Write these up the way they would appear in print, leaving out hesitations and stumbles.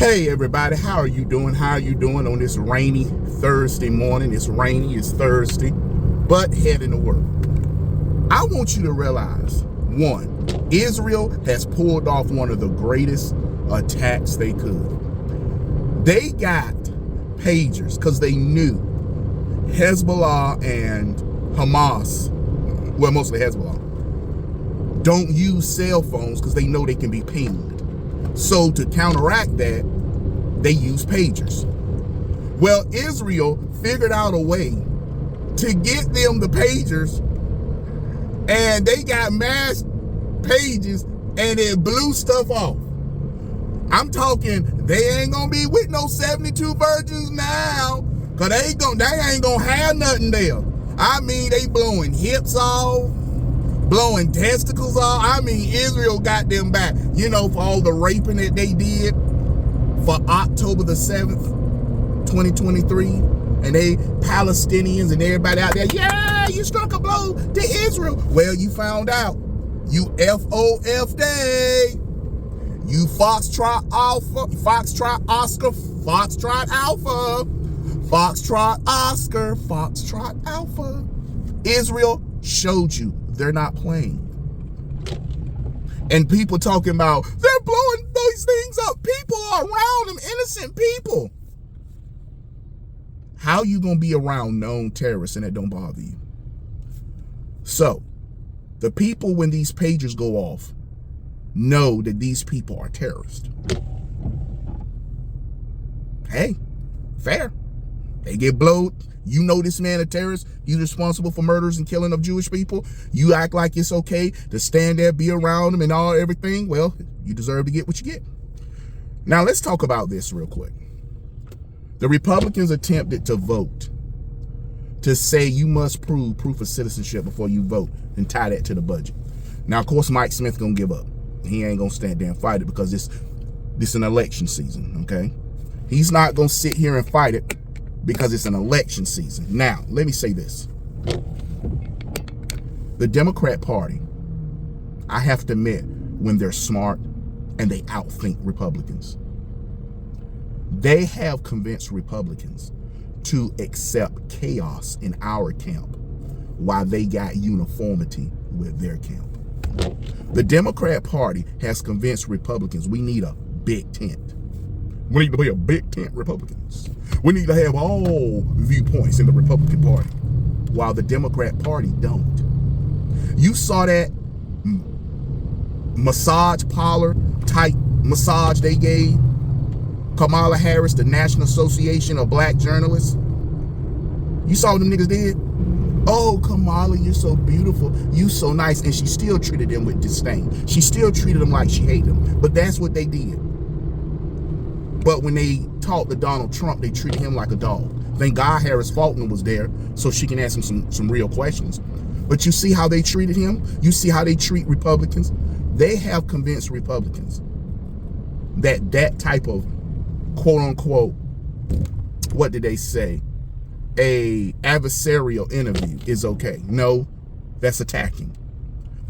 Hey everybody, how are you doing? How are you doing on this rainy Thursday morning? It's rainy, it's Thursday, but heading to work. I want you to realize, one, Israel has pulled off one of the greatest attacks they could. They got pagers because they knew Hezbollah and Hamas, well, mostly Hezbollah, don't use cell phones because they know they can be pinged. So to counteract that, they use pagers. Well, Israel figured out a way to get them the pagers, and they got mass pages and it blew stuff off. I'm talking, they ain't gonna be with no 72 virgins now, cause they ain't gonna have nothing there. I mean, they blowing hips off, blowing testicles off. I mean, Israel got them back, you know, for all the raping that they did for October the 7th, 2023. And they Palestinians and everybody out there, yeah, you struck a blow to Israel. Well, you found out. You FOF day. You Foxtrot Alpha, Foxtrot Oscar, Foxtrot Alpha, Foxtrot Oscar, Foxtrot Alpha. Israel showed you they're not playing. And people talking about they're blowing these things up. People are around them, innocent people. How you gonna be around known terrorists and it don't bother you? So, the people, when these pagers go off, know that these people are terrorists. Hey, fair. They get blowed. You know this man a terrorist. He's responsible for murders and killing of Jewish people. You act like it's okay to stand there, be around him and all everything. Well, you deserve to get what you get. Now, let's talk about this real quick. The Republicans attempted to vote to say you must prove proof of citizenship before you vote and tie that to the budget. Now, of course, Mike Smith gonna give up. He ain't gonna stand there and fight it because this an election season, okay? He's not gonna sit here and fight it because it's an election season. Now, let me say this. The Democrat Party, I have to admit, when they're smart and they outthink Republicans, they have convinced Republicans to accept chaos in our camp while they got uniformity with their camp. The Democrat Party has convinced Republicans we need a big tent. We need to be a big tent Republicans. We need to have all viewpoints in the Republican Party, while the Democrat Party don't. You saw that massage parlor type massage they gave Kamala Harris, the National Association of Black Journalists. You saw what them niggas did? Oh, Kamala, you're so beautiful. You so nice. And she still treated them with disdain. She still treated them like she hated them. But that's what they did. But when they talked to Donald Trump, they treated him like a dog. Thank God Harris Faulkner was there so she can ask him some real questions. But you see how they treated him? You see how they treat Republicans? They have convinced Republicans that that type of quote unquote, what did they say? A adversarial interview is okay. No, that's attacking.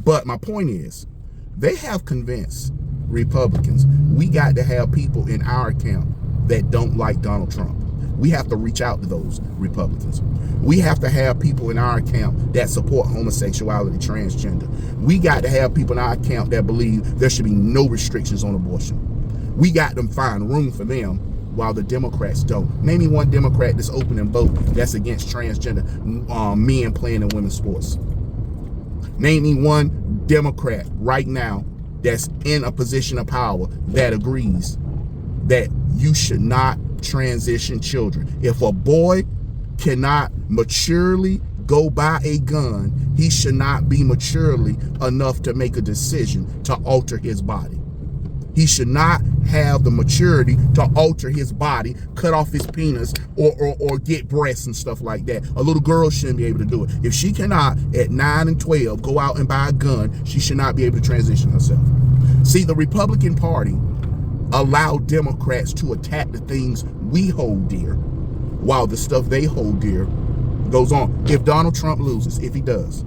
But my point is, they have convinced Republicans we got to have people in our camp that don't like Donald Trump. We have to reach out to those Republicans. We have to have people in our camp that support homosexuality, transgender. We got to have people in our camp that believe there should be no restrictions on abortion. We got to find room for them while the Democrats don't. Name me one Democrat that's open and vote that's against transgender men playing in women's sports. Name me one Democrat right now that's in a position of power that agrees that you should not transition children. If a boy cannot maturely go buy a gun, he should not be maturely enough to make a decision to alter his body. He should not have the maturity to alter his body, cut off his penis, or get breasts and stuff like that. A little girl shouldn't be able to do it. If she cannot, at 9 and 12, go out and buy a gun, she should not be able to transition herself. See, the Republican Party allowed Democrats to attack the things we hold dear, while the stuff they hold dear goes on. If Donald Trump loses, if he does,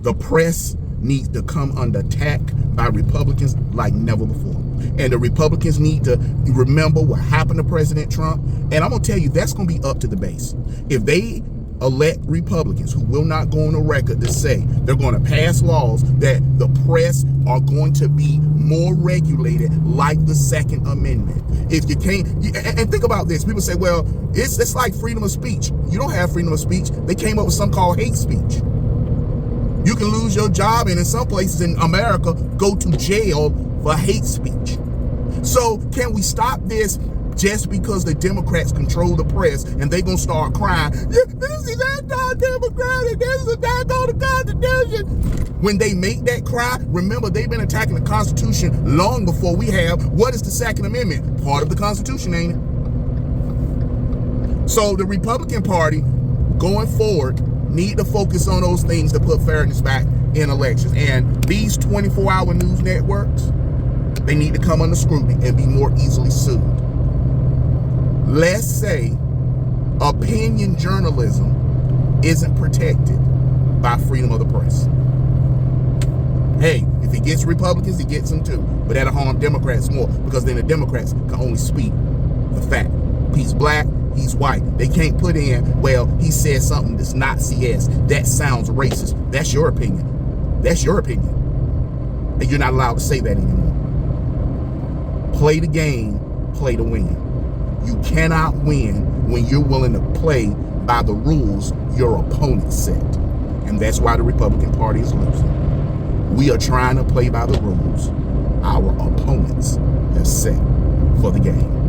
the press needs to come under attack by Republicans like never before. And the Republicans need to remember what happened to President Trump. And I'm going to tell you, that's going to be up to the base. If they elect Republicans who will not go on the record to say they're going to pass laws that the press are going to be more regulated like the Second Amendment. If you can't, and think about this, people say, well, it's like freedom of speech. You don't have freedom of speech. They came up with something called hate speech. You can lose your job, and in some places in America, go to jail for hate speech. So can we stop this just because the Democrats control the press and they gonna start crying, this is anti-democratic, this is attack on the Constitution? When they make that cry, remember they've been attacking the Constitution long before we have. What is the Second Amendment? Part of the Constitution, ain't it? So the Republican Party going forward need to focus on those things to put fairness back in elections. And these 24-hour news networks, they need to come under scrutiny and be more easily sued. Let's say opinion journalism isn't protected by freedom of the press. Hey, if it gets Republicans, it gets them too. But that'll harm Democrats more, because then the Democrats can only speak the fact. He's black, he's white. They can't put in, well, he said something that's not CS. That sounds racist. That's your opinion. That's your opinion. And you're not allowed to say that anymore. Play the game, play to win. You cannot win when you're willing to play by the rules your opponent set. And that's why the Republican Party is losing. We are trying to play by the rules our opponents have set for the game.